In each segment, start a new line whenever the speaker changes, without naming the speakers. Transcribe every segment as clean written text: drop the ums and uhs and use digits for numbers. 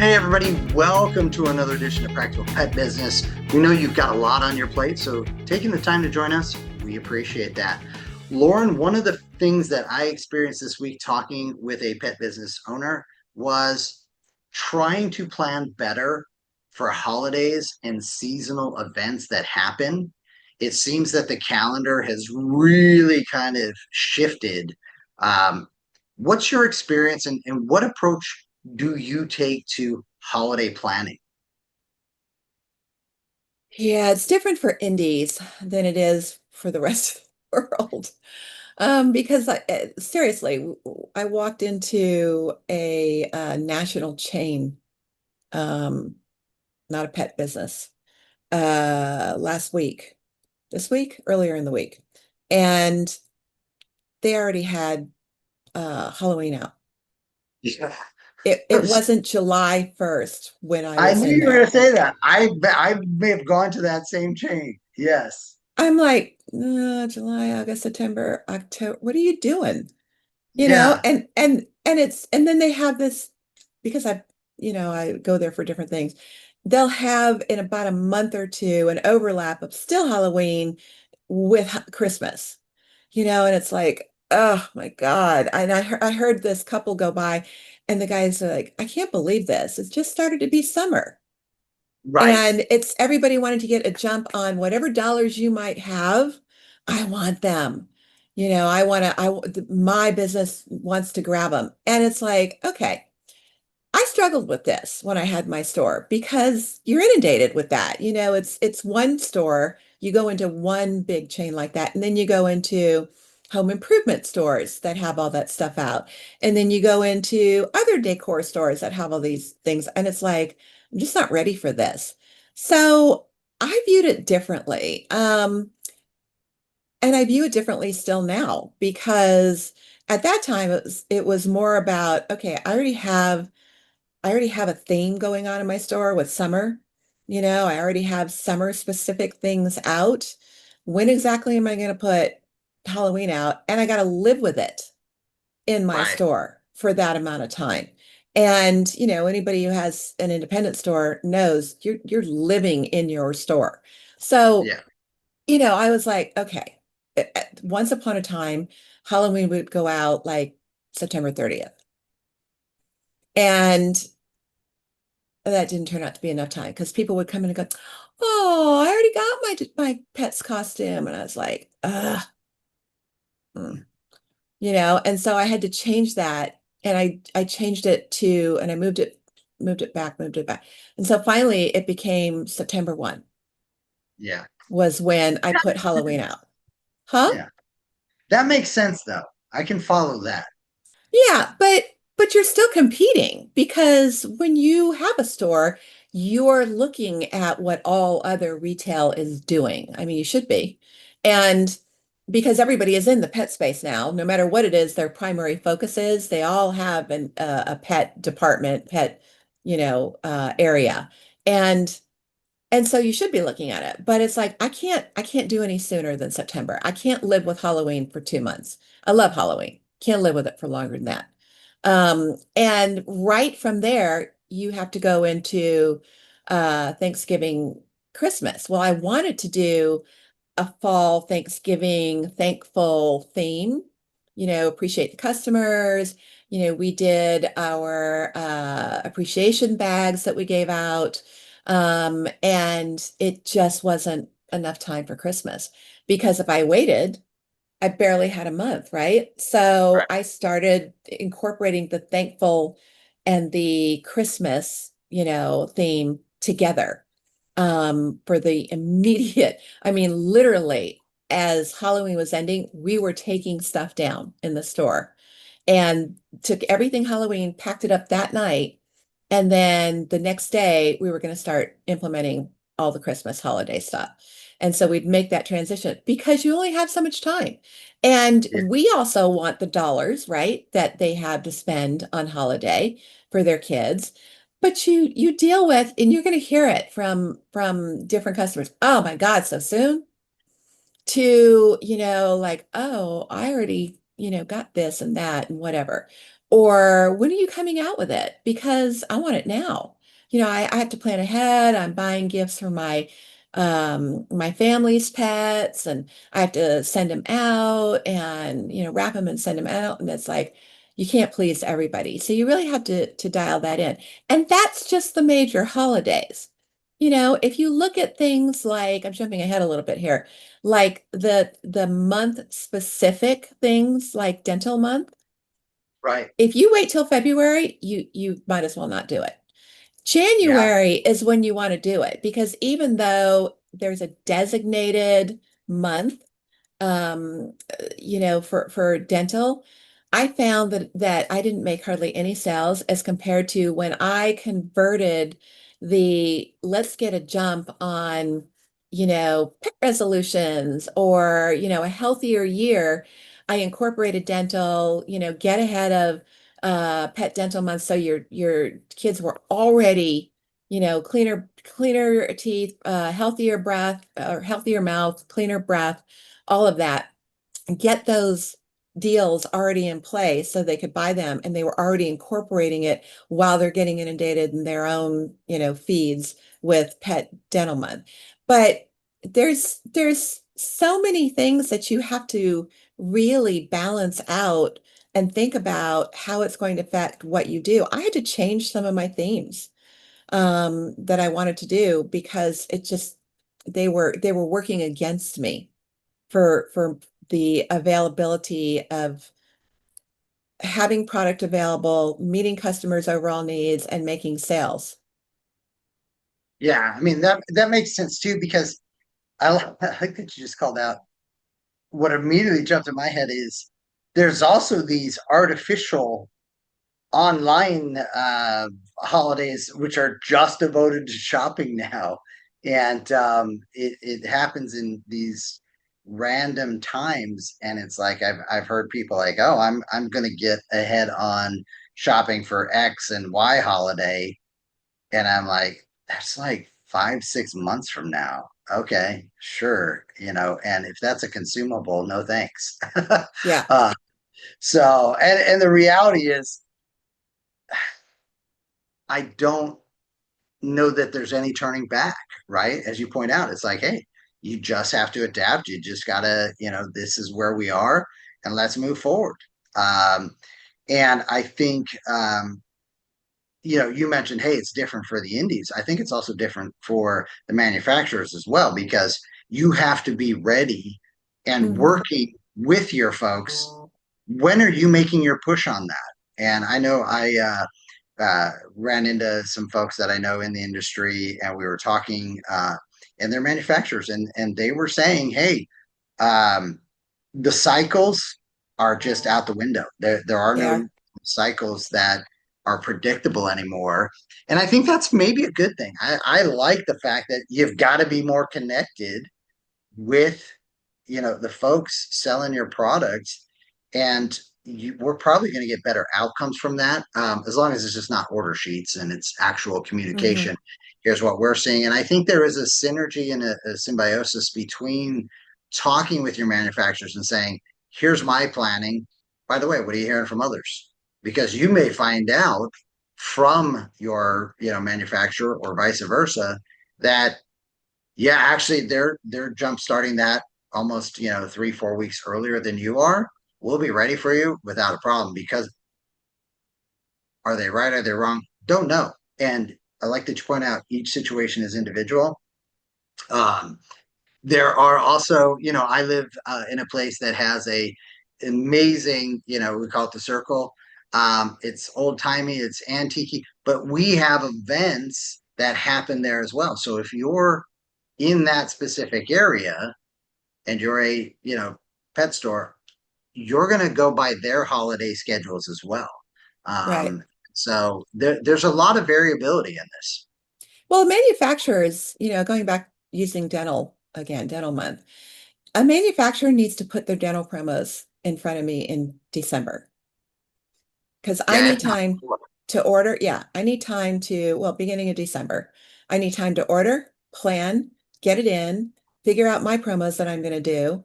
Hey, everybody, welcome to another edition of Practical Pet Business. We know you've got a lot on your plate, so taking the time to join us, we appreciate that. Lorin, one of the things that I experienced this week talking with a pet business owner was trying to plan better for holidays and seasonal events that happen. It seems that the calendar has really kind of shifted. Um, what's your experience and what approach do you take to holiday planning?
Yeah, it's different for indies than it is for the rest of the world. Because seriously, I walked into a, national chain, um, not a pet business, last week, this week, earlier in the week, and they already had Halloween out.
Yeah.
It wasn't July 1st when I
I
was
knew
in
you were going
there.
to say that. I may have gone to that same chain. Yes.
I'm like, July, August, September, October. What are you doing?
Yeah.
And then they have this because I go there for different things. They'll have in about a month or two an overlap of still Halloween with Christmas, and it's like, oh my God. And I heard this couple go by and the guys are like, I can't believe this. It's just started to be summer.
Right.
And it's everybody wanted to get a jump on whatever dollars you might have. I want them. My business wants to grab them. And it's like, okay, I struggled with this when I had my store because you're inundated with that. It's one store, you go into one big chain like that, and then you go into home improvement stores that have all that stuff out. And then you go into other decor stores that have all these things. And it's like, I'm just not ready for this. So I viewed it differently. And I view it differently still now because at that time it was more about, okay, I already have a theme going on in my store with summer. I already have summer specific things out. When exactly am I going to put Halloween out? And I got to live with it in my
Right.
store for that amount of time. And, anybody who has an independent store knows you're living in your store. So,
Yeah.
I was like, okay, once upon a time, Halloween would go out like September 30th. And that didn't turn out to be enough time because people would come in and go, "Oh, I already got my pet's costume," and I was like, "Ugh," mm. And so I had to change that, and I changed it to, and I moved it back, and so finally it became September 1
Yeah.
was when I put Halloween out. Huh?
Yeah. That makes sense, though. I can follow that.
Yeah, but you're still competing because when you have a store, you're looking at what all other retail is doing. I mean, you should be. And because everybody is in the pet space now, no matter what it is, their primary focus is, they all have a pet department, pet, area. And and so you should be looking at it. But it's like I can't do any sooner than September. I can't live with Halloween for 2 months. I love Halloween. Can't live with it for longer than that. And right from there, you have to go into Thanksgiving, Christmas. Well, I wanted to do a fall Thanksgiving thankful theme, appreciate the customers. We did our appreciation bags that we gave out. And it just wasn't enough time for Christmas because if I waited, I barely had a month, right? So
Right.
I started incorporating the thankful and the Christmas, theme together for the immediate. I mean, literally, as Halloween was ending, we were taking stuff down in the store and took everything Halloween, packed it up that night. And then the next day, we were going to start implementing all the Christmas holiday stuff. And so we'd make that transition because you only have so much time. And
Yeah.
we also want the dollars, right, that they have to spend on holiday for their kids. But you deal with, and you're going to hear it from different customers. Oh my God, so soon? To, like, oh, I already, got this and that and whatever. Or when are you coming out with it? Because I want it now. I have to plan ahead. I'm buying gifts for my family's pets, and I have to send them out and, wrap them and send them out. And it's like, you can't please everybody. So you really have to dial that in. And that's just the major holidays. If you look at things like, I'm jumping ahead a little bit here, like the month specific things like dental month,
Right.
if you wait till February, you might as well not do it.
Yeah.
January is when you want to do it because even though there's a designated month, for dental, I found that I didn't make hardly any sales as compared to when I converted the let's get a jump on, pet resolutions or, a healthier year. I incorporated dental, get ahead of pet dental month so your kids were already, cleaner teeth, healthier breath or healthier mouth, cleaner breath, all of that, get those deals already in place so they could buy them and they were already incorporating it while they're getting inundated in their own, feeds with pet dental month. But there's so many things that you have to really balance out and think about how it's going to affect what you do. I had to change some of my themes that I wanted to do because it just they were working against me for the availability of having product available, meeting customers' overall needs, and making sales.
Yeah. I mean, that makes sense too, because I like that you just called out. What immediately jumped in my head is there's also these artificial online holidays which are just devoted to shopping now, and it happens in these random times, and it's like I've heard people like, oh, I'm gonna get ahead on shopping for X and Y holiday, and I'm like, that's like 5 6 months from now. Okay, sure, and if that's a consumable, no thanks.
Yeah,
uh, so and the reality is I don't know that there's any turning back, right? As you point out, it's like, hey, you just have to adapt. You just gotta, this is where we are, and let's move forward. Um, and I think, you mentioned, hey, it's different for the indies. I think it's also different for the manufacturers as well, because you have to be ready and
hmm,
working with your folks. When are you making your push on that? And I know ran into some folks that I know in the industry, and we were talking, and they're manufacturers, and they were saying, "Hey, um, the cycles are just out the window. There are
they
no
are.
cycles that are predictable anymore." And I think that's maybe a good thing. I like the fact that you've got to be more connected with the folks selling your products, and we're probably going to get better outcomes from that, as long as it's just not order sheets and it's actual
Hmm.
communication. Here's what we're seeing, and I think there is a synergy and a symbiosis between talking with your manufacturers and saying, here's my planning, by the way, what are you hearing from others? Because you may find out from your manufacturer, or vice versa, that yeah, actually, they're jump starting that almost 3 4 weeks earlier than you are. We'll be ready for you without a problem. Because are they right? Are they wrong? Don't know. And I like that you point out each situation is individual. Um, there are also, I live in a place that has a amazing, we call it the Circle. It's old timey, it's antique, but we have events that happen there as well. So if you're in that specific area and you're a pet store, you're going to go by their holiday schedules as well.
Right.
So there's a lot of variability in this.
Well, manufacturers, going back using dental again, dental month, a manufacturer needs to put their dental promos in front of me in December because I
Yeah,
need
if not
time
before.
to order. Yeah, I need time to, well, beginning of December. I need time to order, plan, get it in, figure out my promos that I'm going to do.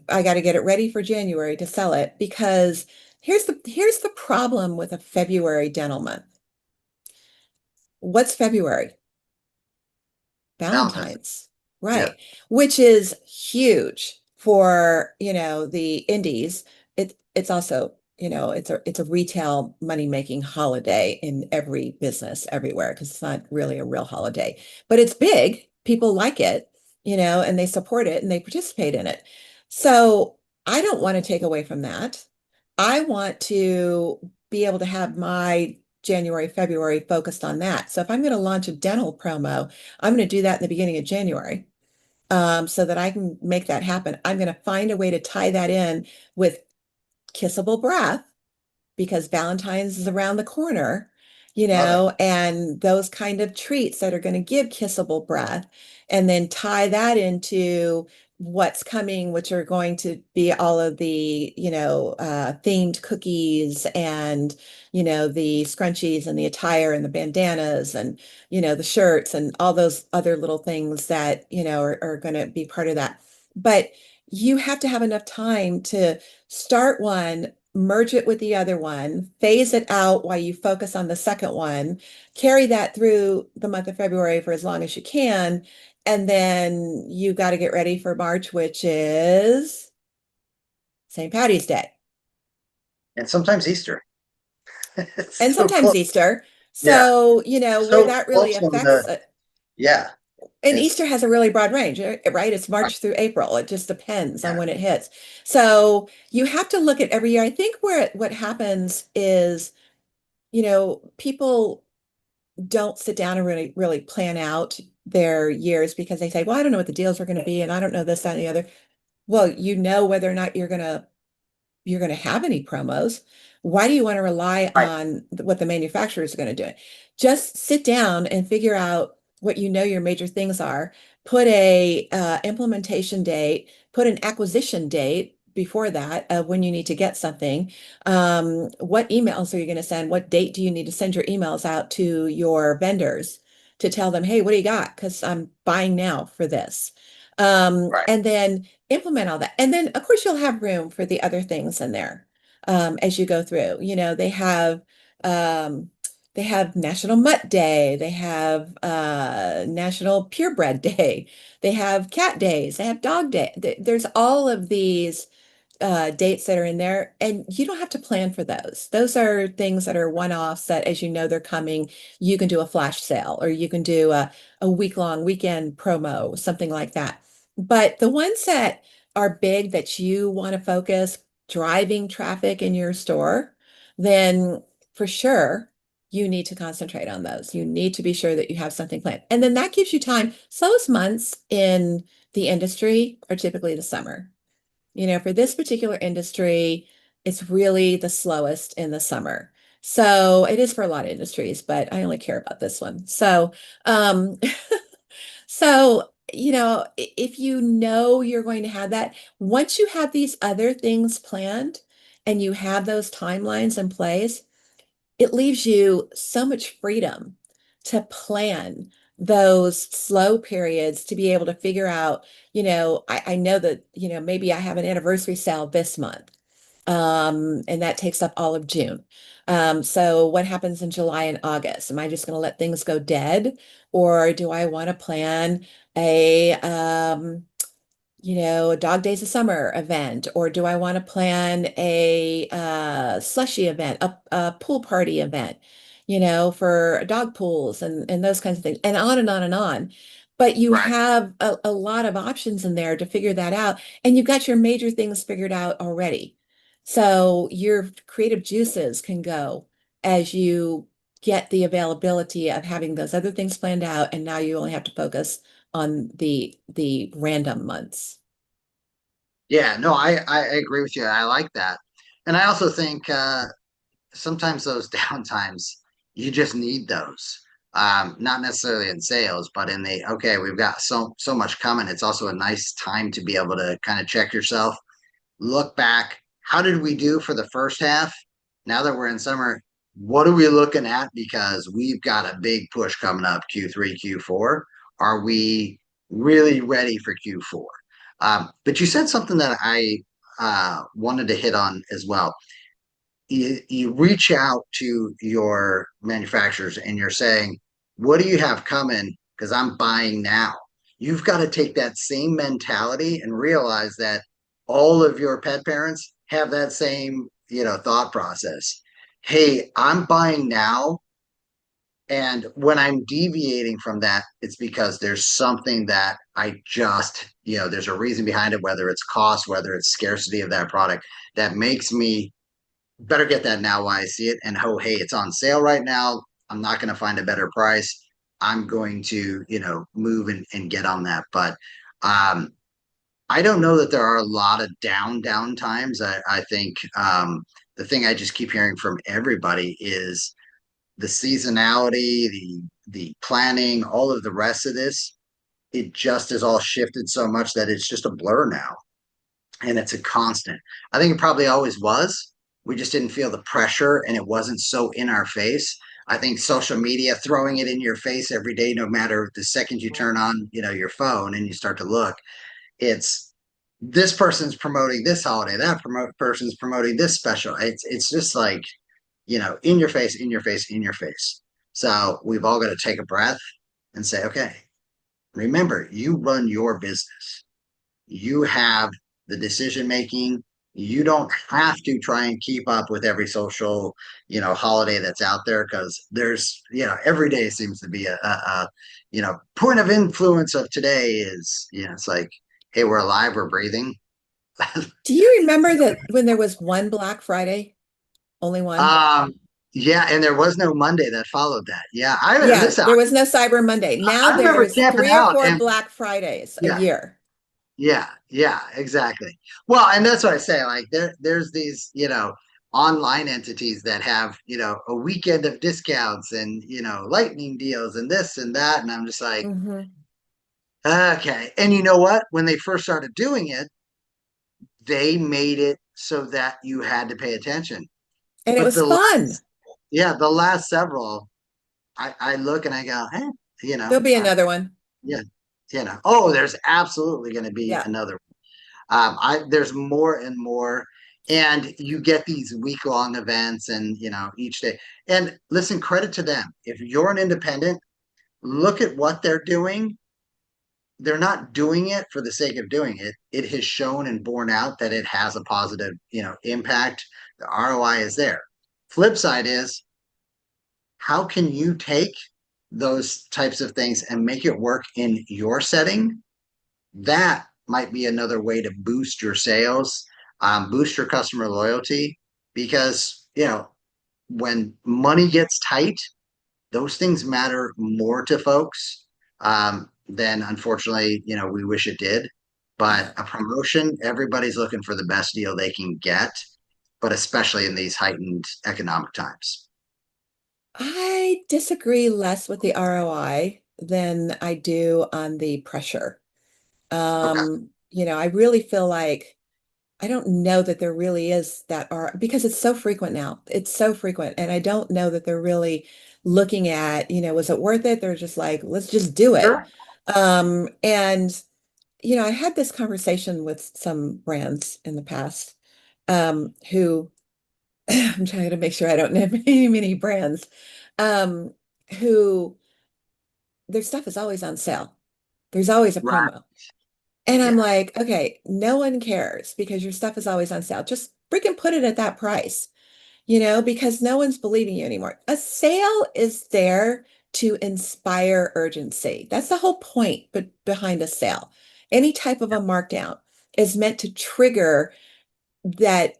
I got to get it ready for January to sell it because here's the problem with a February dental month. What's February?
Valentine's Day.
Valentine's,
Yeah.
right? Which is huge for, the indies. It's also, it's a retail money-making holiday in every business everywhere because it's not really a real holiday. But it's big. People like it, and they support it and they participate in it. So I don't want to take away from that. I want to be able to have my January, February focused on that. So if I'm going to launch a dental promo, I'm going to do that in the beginning of January, so that I can make that happen. I'm going to find a way to tie that in with kissable breath because Valentine's is around the corner,
Love it.
and those kind of treats that are going to give kissable breath, and then tie that into what's coming, which are going to be all of the, themed cookies and, the scrunchies and the attire and the bandanas and, the shirts and all those other little things that, are going to be part of that. But you have to have enough time to start one, merge it with the other one, phase it out while you focus on the second one, carry that through the month of February for as long as you can. And then you got to get ready for March, which is St. Patty's Day
And sometimes Easter. It's
and
so
sometimes
close.
Easter.
Yeah.
So, where
So
that really
close on
affects
the,
it.
yeah.
And
It's
Easter has a really broad range, right? It's
right.
March through April. It just depends on
Yeah.
when it hits. So you have to look at every year. I think what happens is, people don't sit down and really plan out their years because they say, well, I don't know what the deals are going to be, and I don't know this, that, and the other. Well, whether or not you're going to have any promos. Why do you want to rely
Right.
on what the manufacturers are going to do? Just sit down and figure out what your major things are. Put a implementation date, put an acquisition date before that of when you need to get something. What emails are you going to send? What date do you need to send your emails out to your vendors to tell them, hey, what do you got? Because I'm buying now for this.
Right.
And then implement all that. And then, of course, you'll have room for the other things in there as you go through. Um, they have National Mutt Day, they have National Purebred Day, they have cat days, they have dog day. There's all of these dates that are in there, and you don't have to plan for those. Those are things that are one-offs that, as you know, they're coming. You can do a flash sale, or you can do a week-long weekend promo, something like that. But the ones that are big that you want to focus driving traffic in your store, then for sure you need to concentrate on those. You need to be sure that you have something planned. And then that gives you time. Slowest months in the industry are typically the summer. For this particular industry, it's really the slowest in the summer. So it is for a lot of industries, but I only care about this one. Um, so, if you know you're going to have that, once you have these other things planned and you have those timelines in place, it leaves you so much freedom to plan those slow periods to be able to figure out, I know that, maybe I have an anniversary sale this month. And that takes up all of June. So what happens in July and August? Am I just going to let things go dead? Or do I want to plan a a dog days of summer event, or do I want to plan a slushy event, a pool party event, for dog pools and those kinds of things, and on and on and on. But you
Right.
have a lot of options in there to figure that out, and you've got your major things figured out already. So your creative juices can go as you get the availability of having those other things planned out, and now you only have to focus on the random months.
Yeah. No, I agree with you. I like that. And I also think sometimes those downtimes, you just need those. Not necessarily in sales, but in the okay, we've got so much coming. It's also a nice time to be able to kind of check yourself, look back. How did we do for the first half? Now that we're in summer, what are we looking at? Because we've got a big push coming up Q3, Q4. Are we really ready for Q4? But you said something that I wanted to hit on as well. You reach out to your manufacturers and you're saying, what do you have coming? Because I'm buying now. You've got to take that same mentality and realize that all of your pet parents have that same, thought process. Hey, I'm buying now. And when I'm deviating from that, it's because there's something that I just, there's a reason behind it, whether it's cost, whether it's scarcity of that product, that makes me better get that now while I see it. And oh, hey, it's on sale right now. I'm not going to find a better price. I'm going to, move and get on that. But I don't know that there are a lot of down times. I think the thing I just keep hearing from everybody is the seasonality, the planning, all of the rest of this. It just is all shifted so much that it's just a blur now, and it's a constant. I think it probably always was. We just didn't feel the pressure and it wasn't so in our face. I think social media throwing it in your face every day, no matter the second you turn on, your phone and you start to look, it's this person's promoting this holiday, that person's promoting this special. It's just like, in your face, in your face, in your face. So we've all got to take a breath and say, okay, remember, you run your business. You have the decision making. You don't have to try and keep up with every social, holiday that's out there, because there's, every day seems to be point of influence of today is, it's like, hey, we're alive, we're breathing.
Do you remember that when there was one Black Friday, only one?
um, yeah, and there was no Monday that followed that. Yeah, I
Yeah,
listen.
there was no Cyber Monday. Now
I remember
there's
camping
three or
out,
four
and
Black Fridays a
yeah,
year.
yeah, exactly. Well, and that's what I say. Like there's these, online entities that have, a weekend of discounts and, lightning deals and this and that. And I'm just like,
Hmm.
okay. And you know what? When they first started doing it, they made it so that you had to pay attention.
And it
But
was fun.
the last several, I look and I go, eh, you
There'll
know,
be
uh,
another one.
yeah, oh, there's absolutely going to be
Yeah.
another. There's more and more, and you get these week long events, and each day. And listen, credit to them. If you're an independent, look at what they're doing. They're not doing it for the sake of doing it. It has shown and borne out that it has a positive, impact. The ROI is there. Flip side is, how can you take those types of things and make it work in your setting? That might be another way to boost your sales, boost your customer loyalty, because when money gets tight, those things matter more to folks, than unfortunately we wish it did. But a promotion, everybody's looking for the best deal they can get, but especially in these heightened economic times.
I disagree less with the ROI than I do on the pressure.
Okay.
I really feel like I don't know that there really is that R because it's so frequent now. It's so frequent. And I don't know that they're really looking at, was it worth it? They're just like, let's just do it.
Sure.
And I had this conversation with some brands in the past, who I'm trying to make sure I don't name many brands, um, who their stuff is always on sale. There's always a
Right.
promo. And I'm
Yeah.
like, okay, no one cares because your stuff is always on sale. Just freaking put it at that price, because no one's believing you anymore. A sale is there to inspire urgency. That's the whole point behind a sale. Any type of a markdown is meant to trigger that,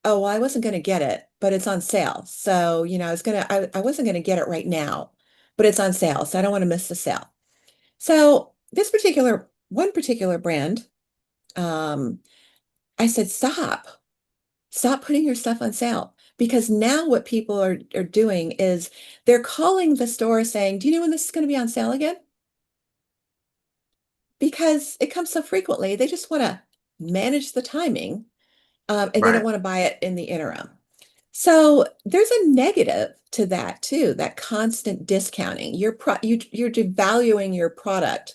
oh, well, I wasn't going to get it, but it's on sale. So, I wasn't going to get it right now, but it's on sale. So I don't want to miss the sale. So one particular brand, um, I said, stop putting your stuff on sale. Because now what people are doing is they're calling the store saying, do you know when this is going to be on sale again? Because it comes so frequently, they just want to manage the timing, and they don't
Right.
want to buy it in the interim. So there's a negative to that too, that constant discounting. You're devaluing your product.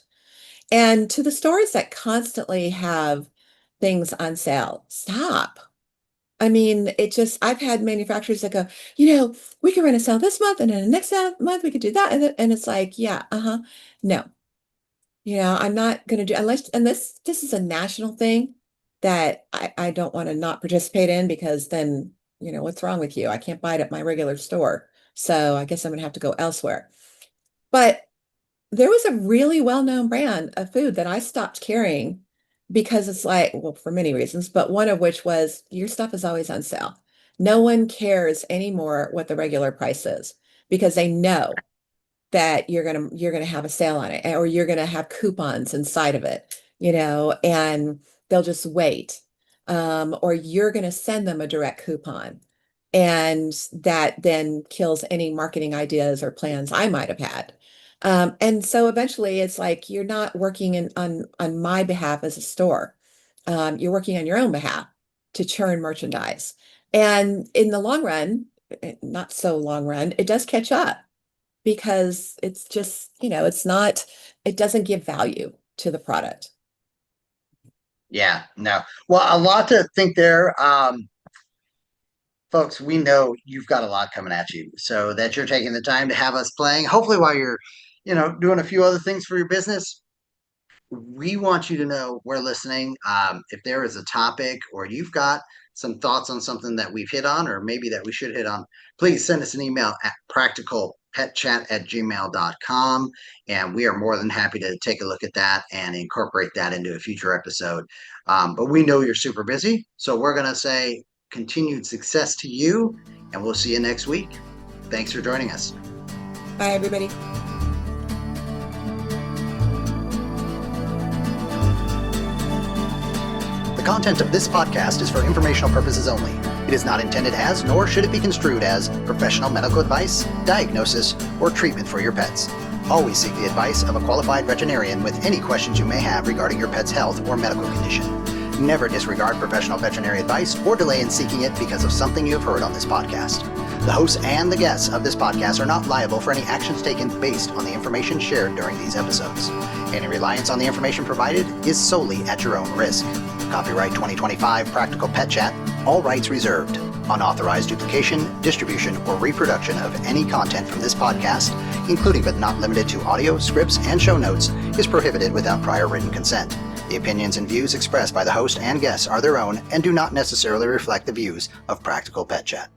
And to the stores that constantly have things on sale, stop. I mean, I've had manufacturers that go, we can run a sale this month and then the next month we could do that. And it's like, yeah, no, I'm not going to do, unless this is a national thing that I don't want to not participate in because then, what's wrong with you? I can't buy it at my regular store. So I guess I'm going to have to go elsewhere. But there was a really well-known brand of food that I stopped carrying because it's like, well, for many reasons, but one of which was your stuff is always on sale. No one cares anymore what the regular price is because they know that you're gonna have a sale on it or you're gonna have coupons inside of it, and they'll just wait. Or you're gonna send them a direct coupon. And that then kills any marketing ideas or plans I might have had. And so eventually it's like you're not working on my behalf as a store. You're working on your own behalf to churn merchandise. And in the long run, not so long run, it does catch up because it's just, it doesn't give value to the product.
Yeah, no. Well, a lot to think there. Folks, we know you've got a lot coming at you, so that you're taking the time to have us playing. Hopefully, while you're, doing a few other things for your business, we want you to know we're listening. If there is a topic or you've got some thoughts on something that we've hit on or maybe that we should hit on, please send us an email at practicalpetchat@gmail.com. And we are more than happy to take a look at that and incorporate that into a future episode. But we know you're super busy. So we're going to say continued success to you. And we'll see you next week. Thanks for joining us.
Bye, everybody.
The content of this podcast is for informational purposes only. It is not intended as, nor should it be construed as, professional medical advice, diagnosis, or treatment for your pets. Always seek the advice of a qualified veterinarian with any questions you may have regarding your pet's health or medical condition. Never disregard professional veterinary advice or delay in seeking it because of something you have heard on this podcast. The hosts and the guests of this podcast are not liable for any actions taken based on the information shared during these episodes. Any reliance on the information provided is solely at your own risk. Copyright 2025 Practical Pet Chat, all rights reserved. Unauthorized duplication, distribution, or reproduction of any content from this podcast, including but not limited to audio, scripts, and show notes, is prohibited without prior written consent. The opinions and views expressed by the host and guests are their own and do not necessarily reflect the views of Practical Pet Chat.